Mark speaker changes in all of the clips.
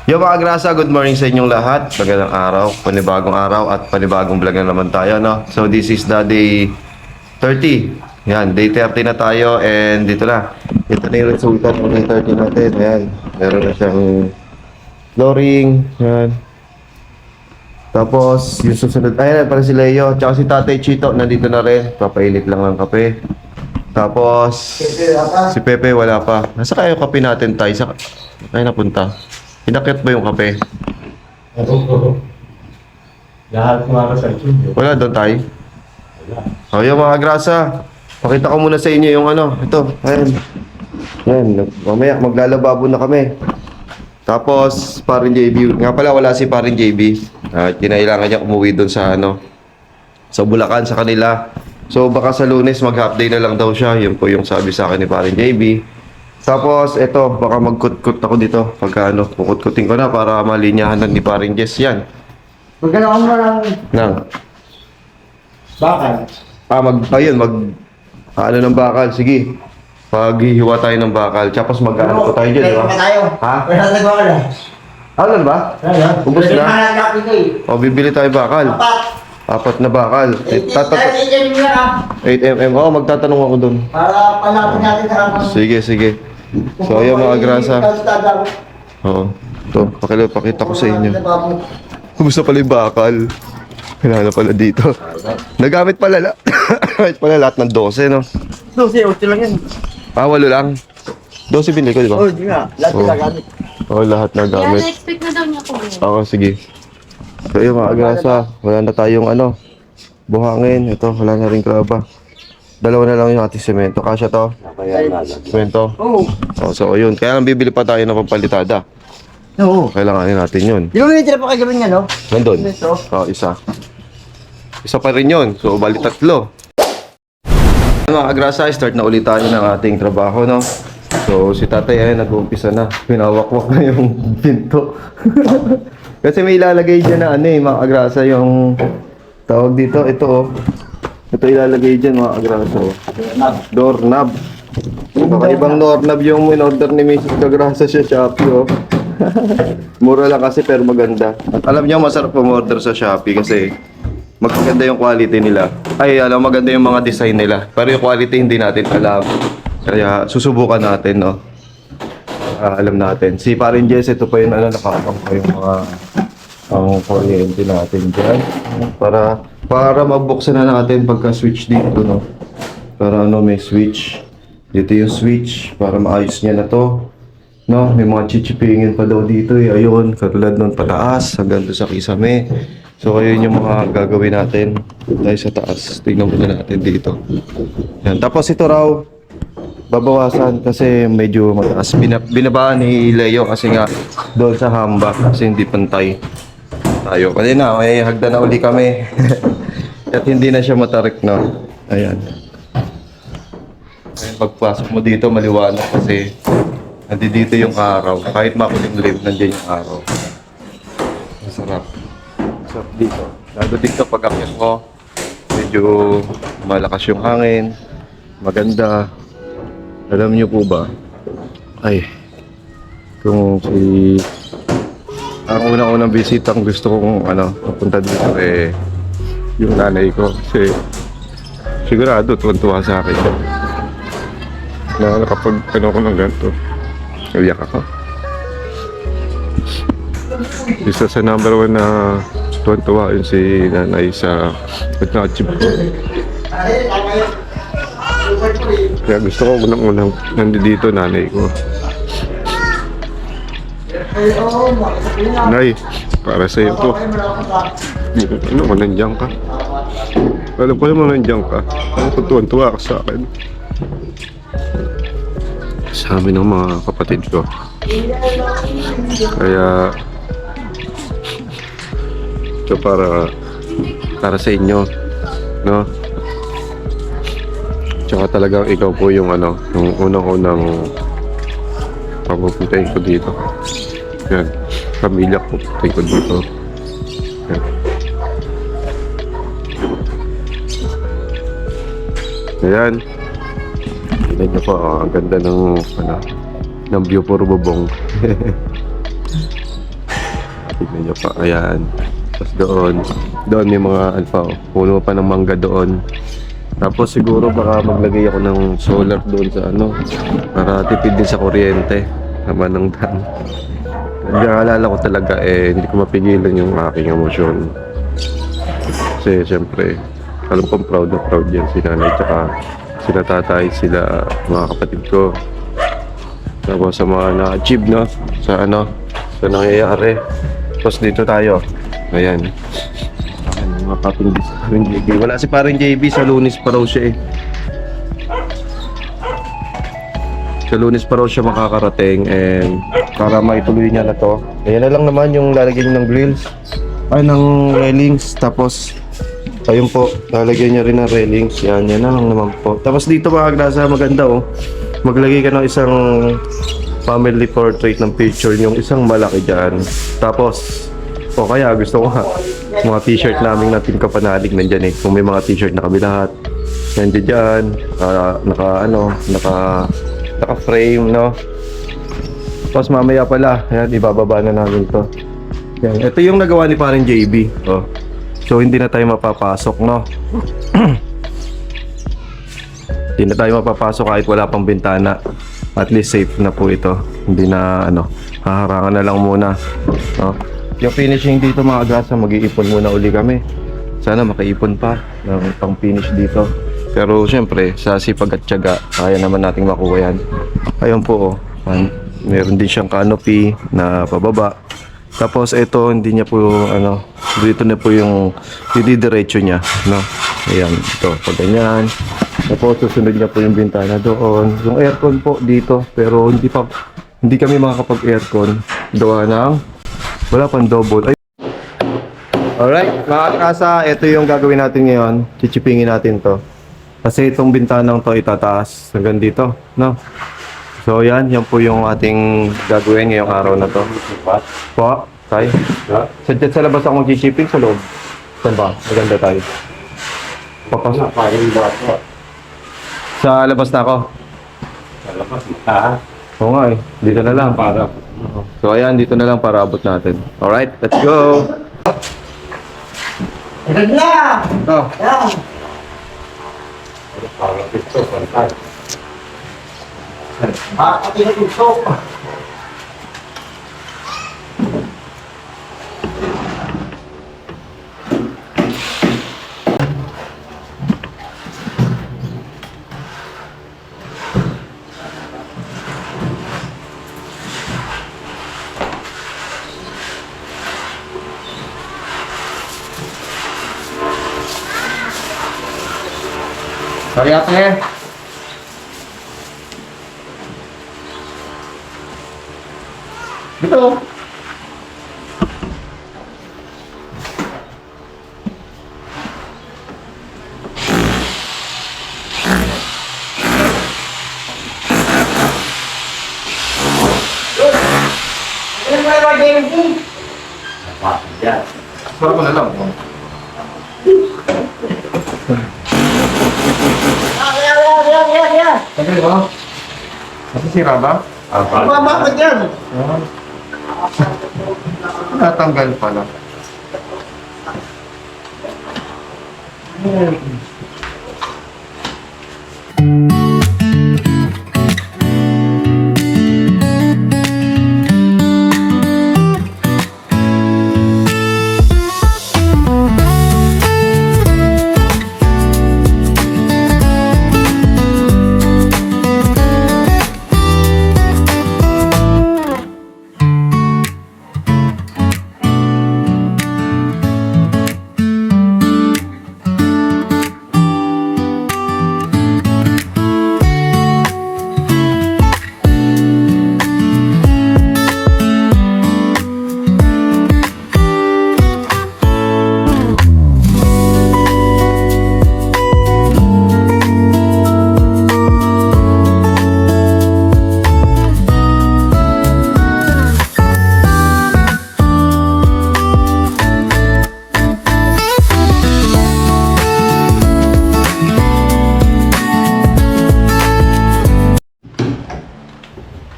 Speaker 1: Yo mga grasa, good morning sa inyong lahat. Magandang araw, panibagong araw at panibagong vlog na naman tayo, no? So this is the day 30. Yan, day 30 na tayo and dito na. Ito na yung resulta ng day 30 natin. Ayan, meron na siyang flooring. Yan. Tapos, yung susunod, ayan, para si Leo. Tsaka si Tatay Chito, nandito na rin. Papainit lang ng kape. Tapos, si Pepe wala pa. Nasa kayo kape natin, Tay? Sa kayo napunta? Hinakit ba yung kape?
Speaker 2: Lahat mga kasalsyon.
Speaker 1: Wala doon, Tay?
Speaker 2: Wala.
Speaker 1: O, yung mga grasa. Pakita ko muna sa inyo yung ano. Ito, ayan. Ayan, mamaya maglalababo na kami. Tapos, parin JB. Nga pala, wala si parin JB. Kinailangan niya umuwi doon sa ano, sa Bulacan, sa kanila. So, baka sa Lunes mag-half day na lang daw siya. Yun po yung sabi sa akin ni parin JB. Tapos, eto, baka magkut-kut ako dito. Pagka ano, kukut-kutin ko na para malinyahan ng ni parin Jess. Yan.
Speaker 2: Magkano mo ng
Speaker 1: Nang.
Speaker 2: bakal?
Speaker 1: Ano ng bakal. Sige. Paghihiwa tayo ng bakal. Tapos mag-ano po tayo dyan, di ba?
Speaker 2: tayo.
Speaker 1: Ha?
Speaker 2: Wala na bakal ah.
Speaker 1: Ano ba?
Speaker 2: Wala.
Speaker 1: Ubus na?
Speaker 2: Malaki ko eh.
Speaker 1: O, bibili tayo bakal.
Speaker 2: Apat.
Speaker 1: 4 na bakal.
Speaker 2: 8 na ah.
Speaker 1: 8 mm. Oo, magtatanong ako dun.
Speaker 2: Para panapin natin sa kapag.
Speaker 1: Sige, sige. So, ayun mga grasa. Oo. Ito, pakita ko sa inyo. Kumusta pala yung bakal? Kailangan pala dito. Nagamit pala, nagamit pala lahat ng 12, no?
Speaker 2: 12, 8 lang yan.
Speaker 1: 8 lang. 12 binili ko, di ba?
Speaker 2: Oh, di nga. Lahat
Speaker 1: Oo.
Speaker 2: ginagamit.
Speaker 1: Oo, lahat
Speaker 3: Kaya
Speaker 1: nagamit.
Speaker 3: na-expect na daw niya ko.
Speaker 1: Oo, sige. So, yun mga grasa. Wala na tayong ano, buhangin. Ito, wala na rin kraba. 2 na lang yung ating semento. Kasya to? Semento?
Speaker 2: Oo.
Speaker 1: Oh, so, yun. Kaya lang bibili pa tayo ng pampalitada.
Speaker 2: Oo.
Speaker 1: Kailanganin natin yun.
Speaker 2: Di ba may tira pa kagabi niya, no?
Speaker 1: Nandun?
Speaker 2: Ito.
Speaker 1: Oo, isa. Isa pa rin yun. So, bali 3. Mga agrasa, start na ulit tayo ng ating trabaho, no? So, si tatay ay nag-uumpisa na. Pinawakwak na yung pinto. Kasi may ilalagay dyan na ano eh, mga agrasa, yung tawag dito. Ito oh. Ito ilalagay dyan, mga agrasa. Oh. Doorknob. Kakaibang doorknob yung in-order ni Mrs. Agrasa sa Shopee, oh. Mura lang kasi pero maganda. At alam niyo masarap umorder sa Shopee kasi maganda yung quality nila. Ay, alam maganda yung mga design nila. Pero yung quality hindi natin alam. Kaya susubukan natin, no. Alam natin. Si Parin Jess, ito pa yung ano, nakakapang pa yung mga ang kuryente natin dyan. Para mabuksan na natin pagka switch dito, no. Para ano, may switch. Dito yung switch para maayos niya na to. No, may mga chichipingin pa daw dito eh. Ayun, katulad nun pataas hanggang doon sa kisame. So ayun yung mga gagawin natin tayo sa taas. Tingnan muna natin dito. Yan. Tapos ito raw babawasan kasi medyo mataas. Binabaan ni Leo kasi nga doon sa hamba kasi hindi pantay tayo. Kanina may hagdan na uli kami. At hindi na siya matarik, no. Ayan. Pagpasok mo dito maliwanag kasi nandito yung araw. Kahit makulimlim, nandiyan yung araw. Masarap. Masarap dito. Lalo dito pag akyat mo, medyo malakas yung hangin. Maganda. Alam niyo po ba? Ay, kung ang unang-unang bisitang gusto kong papunta dito eh, yung nanay ko. Kasi sigurado tuwan-tuwa sa akin. Na nakapag ko ng ganito. Iyak ako. Isa sa number 1 na tuwan-tuwa yun si nanay sa pag-na-achieve ko. Kaya gusto ko unang-unang nandito nanay ko. Nay, para sa iyo to. Ano mo, nandiyan ka? Alam ko naman nandiyan ka. Ano ko tuwan-tuwa ka sa akin? Sa amin ng mga kapatid ko. Kaya ito para sa inyo, no? Tsaka talagang ikaw po yung yung unang-unang papupuntahin ko dito. Yan, pamilya ko pupuntahin ko dito. Yan. Ayan. Tignan nyo po, ang ganda ng view, puro bubong. Tignan nyo pa. Ayan. Tapos doon may mga puno pa ng mangga doon. Tapos siguro baka maglagay ako ng solar doon sa para tipid din sa kuryente naman ng dam. Hindi alala ko talaga hindi ko mapigilan yung aking emosyon. Kasi siyempre, alam kong proud na proud yan si nanay tsaka sila tatay, sila mga kapatid ko. Tapos sa mga na-achieve sa sa nangyayari. Tapos dito tayo. Ayan. Mga kapindis parang JB. Wala si parang JB, sa Lunes pa raw siya Sa Lunes pa raw siya makakarating and para maituloy niya na to. Ayan na lang naman yung lalagyan niya ng grills. Ay, ng railings. Tapos, ayun po, lalagyan niya rin ng railings. Yan na lang naman po. Tapos dito mga kagrasa, maganda maglagay ka ng isang family portrait ng picture yung isang malaki dyan. Tapos, kaya gusto ko mga t-shirt namin na Team Kapanalig nandyan kung may mga t-shirt na kami lahat nandyan dyan naka frame tapos mamaya pala ayan, ibababa na namin to. Yan. Ito yung nagawa ni parang JB so hindi na tayo mapapasok hindi na tayo mapapasok kahit wala pang bintana. At least safe na po ito, hindi na haharangan na lang muna Yung finishing dito mga gasa, mag-iipon muna uli kami. Sana makaipon pa ng pang-finish dito. Pero syempre, sa sipag at tiyaga, kaya naman nating makuha yan. Ayun po, meron din siyang canopy na pababa. Tapos ito, hindi niya po, dito na po yung didiretso niya, Ayan, ito, pag ganyan. Tapos susunod niya po yung bintana doon. Yung aircon po dito, pero hindi kami makakapag-aircon. Gawa ng wala pang double. Alright, mga kasa, ito yung gagawin natin ngayon. Chichipingin natin to. Kasi itong bintanang to itataas hanggang dito, So yan po yung ating gagawin ngayong araw na to. Po, tayo. Sa labas ako mag-chichiping sa loob. Saan ba? Maganda tayo. Papasok. Sa labas na ako.
Speaker 2: Sa labas,
Speaker 1: Oo nga dito na lang. So ayan, dito na lang para abot natin. Alright, let's go!
Speaker 2: Agad na!
Speaker 1: Ito.
Speaker 2: Yan! Pati na ito.
Speaker 1: Sorry ate. Dito.
Speaker 2: Ano ba yung game? Yan.
Speaker 1: Sarap mo na lang.
Speaker 2: Yan.
Speaker 1: Tagal ba? Nasisira ba?
Speaker 2: Bakit yan?
Speaker 1: Natanggal pala.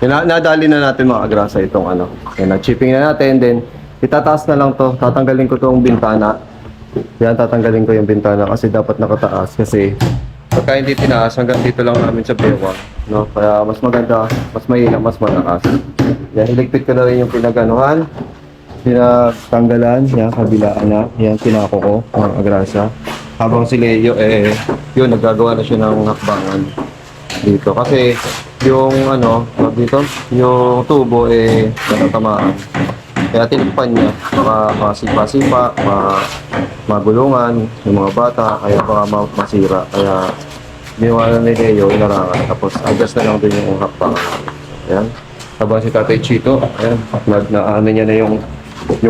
Speaker 1: Nadali na natin mga agrasa itong Yan, na-chipping na natin. Then, Itataas na lang to. Tatanggalin ko tong bintana. Yan, tatanggalin ko yung bintana kasi dapat nakataas. Kasi pagka hindi tinaas, hanggang dito lang namin sa bewang. No? Kaya mas maganda, mas mahina, mas mataas. Yan, iligpit ko na rin yung pinaganuhan. Pinatanggalan. Yan, kabilaan na. Yan, pinako ko. Mga agrasa. Habang si Leo, yun, naggagawa na siya ng hakbangan dito. Kasi yung dito, yung tubo, natatamaan. Kaya tinigpan niya, baka masipa-sipa, magulungan yung mga bata, kaya baka masira. Kaya ginawa na ni Leo, inarangan. Tapos adjust na lang din yung hakbang. Ayan. Habang si Tatay Chito, ayan, niya na yung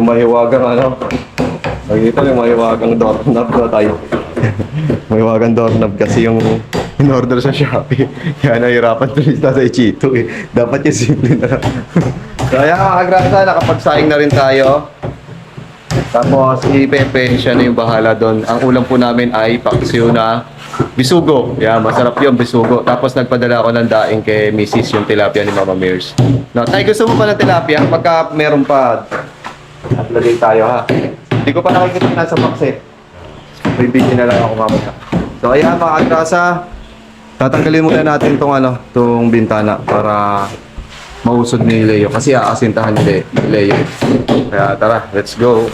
Speaker 1: mahiwagang dito yung mahiwagang doorknob na tayo. Mahiwagang doorknob kasi yung in-order sa Shopee. Kaya nahirapan tuloy si Tatay Chito Dapat yung simple na lang. Kaya mga agrasa, nakapagsaing na rin tayo. Tapos si Pepe, siya na yung bahala doon. Ang ulam po namin ay paksiw na bisugo. Yeah, masarap yung bisugo. Tapos nagpadala ako ng daing kay Mrs. yung tilapia ni Mama Mears. No, tayo gusto mo pa ng tilapia? Pagka meron pa, lagay tayo ha. Hindi ko pa nakikita na sa pakset. Bibigyan na lang ako mamaya. So ayan mga agrasa, tatanggalin muna natin tong bintana para mausod ni Leo kasi aasintahan ni Leo. Kaya tara, let's go.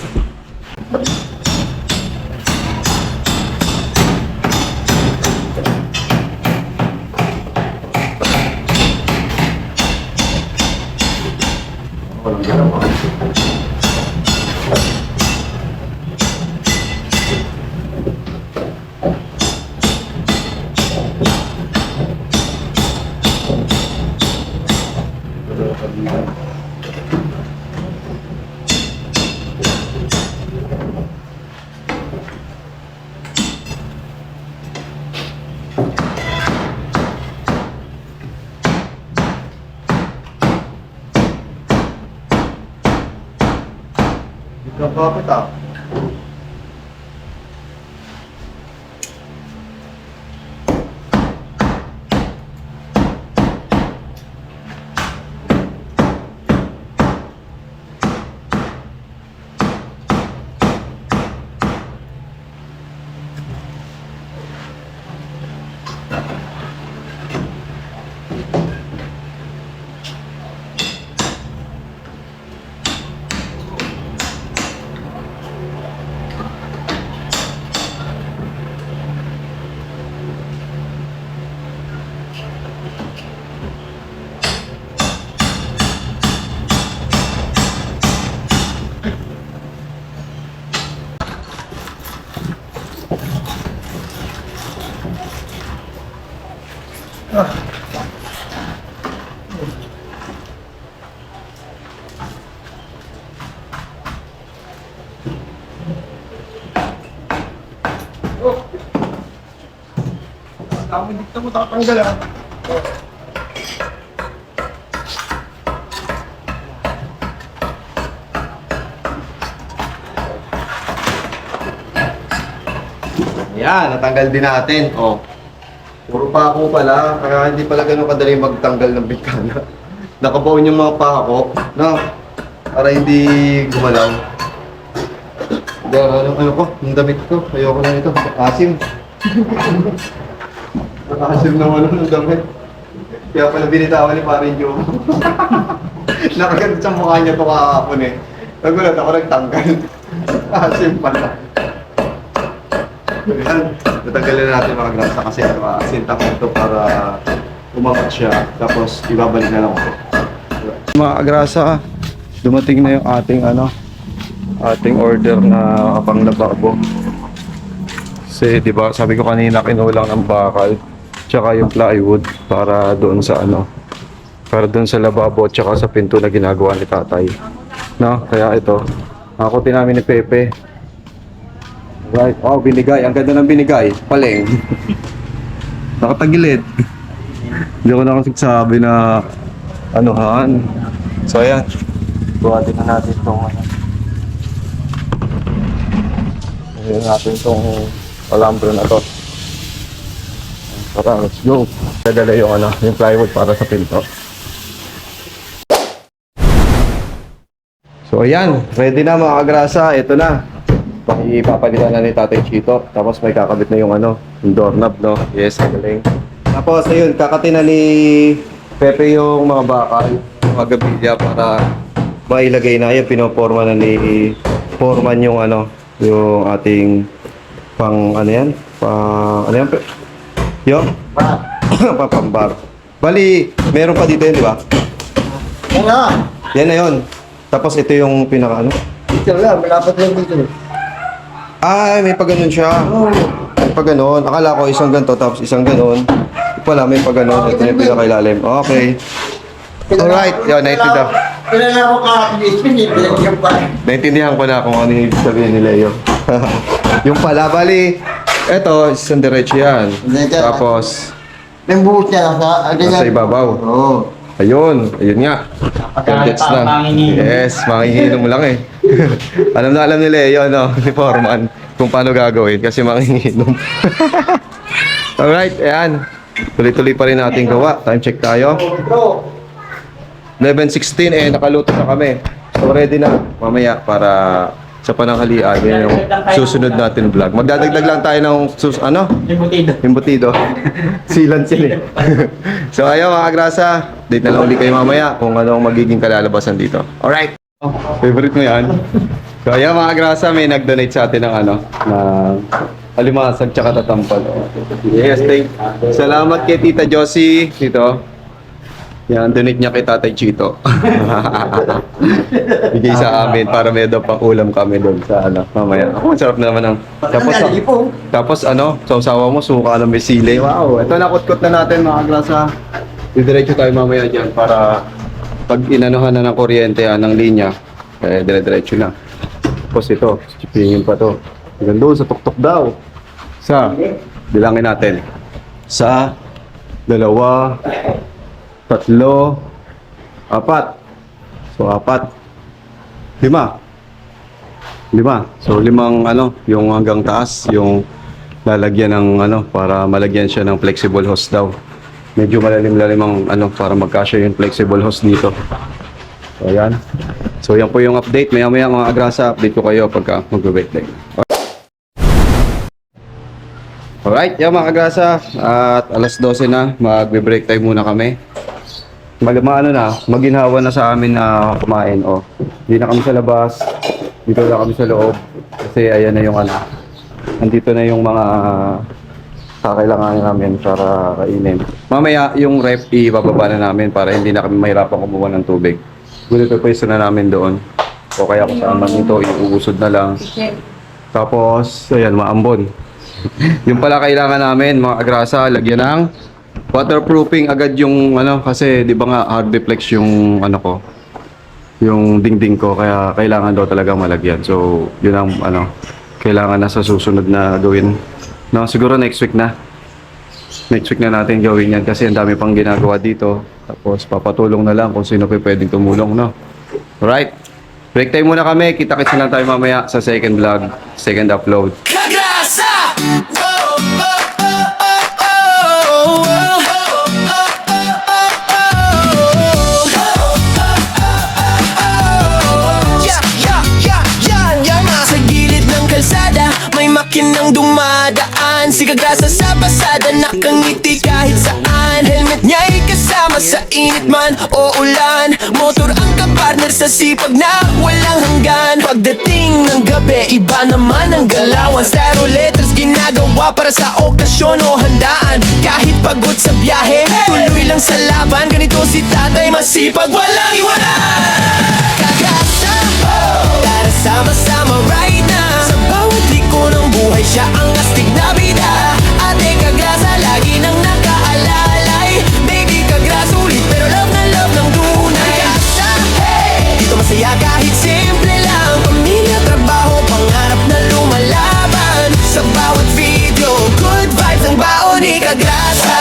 Speaker 1: Bakit dito mo tatanggal Yan, natanggal din natin. Puro pako pala, kaya hindi pala ganun kadali magtanggal ng bintana. Nakabaon yung mga pako, para hindi gumalaw. Ano ko, yung damit ko, ayoko na nito, asim. Nakasim naman ng damit. Kaya pala binitawan ni Parin Joe. Nakaganit sa mukha niya ito kahapon Nagulat ako, nagtanggal. Asim pala. Yan, natanggalin natin mga grasa kasi sinta ko ito para umangat siya. Tapos ibabalik na lang ako. Mga agrasa, dumating na yung ating order na panglababo. Kasi 'di ba, sabi ko kanina kinulang ng bakal tsaka yung plywood para doon sa sa lababo at tsaka sa pinto na ginagawa ni tatay. Kaya ito, ako namin ni Pepe. Right. Oh, binigay. Ang ganda ng binigay. Paleng. Nakatagilid. Hindi ko na kasi sabi na anuhan. So, ayan. Buhatin na natin itong ayan natin itong alambre na to. Tara, let's go. Dadala yung yung plywood para sa pinto. So, So ayan, ready na mga kagrasa. Ito na. Ipapalitan na ni Tatay Chito. Tapos may kakabit na yung ano, yung doorknob, no? Yes, galing. Tapos ayun, kakatin na ni Pepe yung mga bakal, mga gabilya para mailagay na. Yan, pinoporma na ni Foreman yung ano, yung ating pang ano yan? Ano yan? Yung? Papambar. Bali, meron pa dito yun, di ba?
Speaker 2: Yan na.
Speaker 1: Yan na yun. Tapos ito yung pinaka ano?
Speaker 2: Dito lang, malapit lang dito.
Speaker 1: Ay, may pa ganun siya.
Speaker 2: Oo.
Speaker 1: May pa ganun. Akala ko isang ganito tapos isang ganun. Pala, may pa ganun. Ito yung pinakailalim. Okay. Alright. Yun, naintindihan.
Speaker 2: Pinala ko pinagyan pa.
Speaker 1: Naintindihan ko na kung ano yung ibig sabihin ni Leo. Yung pala, bali, eto, isang diretso yan. Tapos,
Speaker 2: Yung buhos niya nasa
Speaker 1: nasa ibabaw.
Speaker 2: Oo.
Speaker 1: Ayun, ayun nga. Gets na. Yes, manginginom mo lang eh. alam ni Leo, no? Ni Foreman, kung paano gagawin kasi manginginom. Alright, ayan. Tuloy-tuloy pa rin natin gawa. Time check tayo. 11:16 nakaluto na kami. So ready na mamaya para sa pananghalian. Yan yung susunod natin vlog. Magdadagdag lang tayo ng embutido. Sealant yan eh. So ayaw mga grasa, date na lang ulit kayo mamaya kung ano ang magiging kalalabasan dito. Alright. Favorite mo yan? So ayaw mga grasa, may nag-donate sa atin ng ano, na alimasag tsaka tatampal. Yes, salamat kay Tita Josie dito. Yan, donate niya kay Tatay Chito. Bigay sa amin para may daw pang ulam kami doon sa ano, mamaya. Ako, masarap na naman ang... Tapos ano, sa usawa mo, suka ng may sili. Wow, ito nakut-kut na natin mga grasa. Didiretso tayo mamaya dyan para pag inanuhan na ng kuryente ng linya, dire-diretso na. Tapos ito, chipingin pa to. Hanggang doon sa tuktok daw. Bilangin natin. 1, 2, 3, 4. So, 4. 5. So, 5 ano, yung hanggang taas, yung lalagyan ng ano, para malagyan siya ng flexible hose daw. Medyo malalim-lalim ang ano, para magkasya yung flexible hose dito. So, ayan. So, yan po yung update. Maya-maya mga agrasa, update ko kayo pagka mag-wait time. Alright, yan mga agrasa. At alas 12 na, mag-break time muna kami. Maginhawa na sa amin na kumain. Hindi na kami sa labas, dito na kami sa loob. Kasi ayan na yung ano, andito na yung mga kakailanganin namin para kainin. Mamaya yung ref ibababa na namin para hindi na kami mahirapan kumuha ng tubig. Gunito pwesto na namin doon. O kaya kung saan man ito, iuusod na lang. Tapos, ayan, maambon. Yung pala kailangan namin, mga agrasa, lagyan ng waterproofing agad yung ano, kasi di ba nga hard deflex yung ano ko, yung dingding ko, kaya kailangan daw talaga malagyan. So yun ang ano, kailangan na sa susunod na gawin, no? Siguro next week na natin gawin yan kasi ang dami pang ginagawa dito. Tapos papatulong na lang kung sino pa pwedeng tumulong, no? Alright, break time muna kami, kita-kits na lang tayo mamaya sa second vlog, second upload.
Speaker 3: Makinang dumadaan, si Kagrasa sa pasada, nakangiti kahit saan. Helmet niya'y kasama sa init man o ulan. Motor ang kapartner sa sipag na walang hanggan. Pagdating ng gabi, iba naman ang galawan. Styro letters ginagawa para sa okasyon o handaan. Kahit pagod sa biyahe, tuloy lang sa laban. Ganito si tatay, masipag, walang iwanan. Kagrasa, tara sama-sama right now. Sa bawat liko ng buhay, siya ang astig na bida. Ate Kagrasa, lagi nang nakaalalay. Baby Kagrasa, ulit pero love na love ng tunay. Kagrasa, hey! Dito masaya kahit simple lang. Pamilya, trabaho, pangarap na lumalaban. Sa bawat video, good vibes ang baon ni Kagrasa.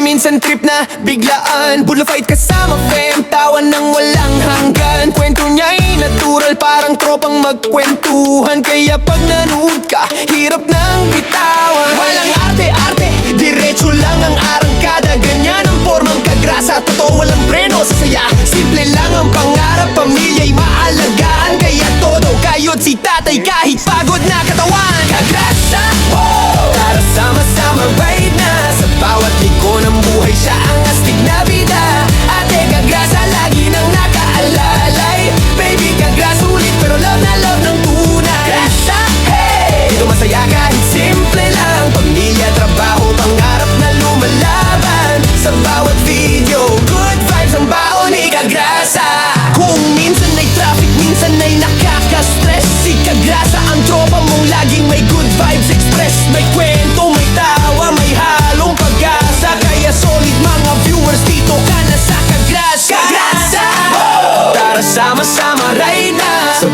Speaker 3: Minsan trip na biglaan, Bulla fight kasama fam, tawan ng walang hanggan. Kwento niya'y natural, parang tropang magkwentuhan. Kaya pag nanood ka, hirap nang bitawan. Walang arte-arte, diretso lang ang arangkada.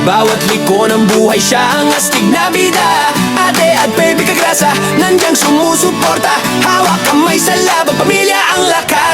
Speaker 3: Bawat liko ng buhay siya ang astig na bida. Ate at baby Kagrasa, nandiyan sumusuporta. Hawak kamay sa laban, pamilya ang lakas.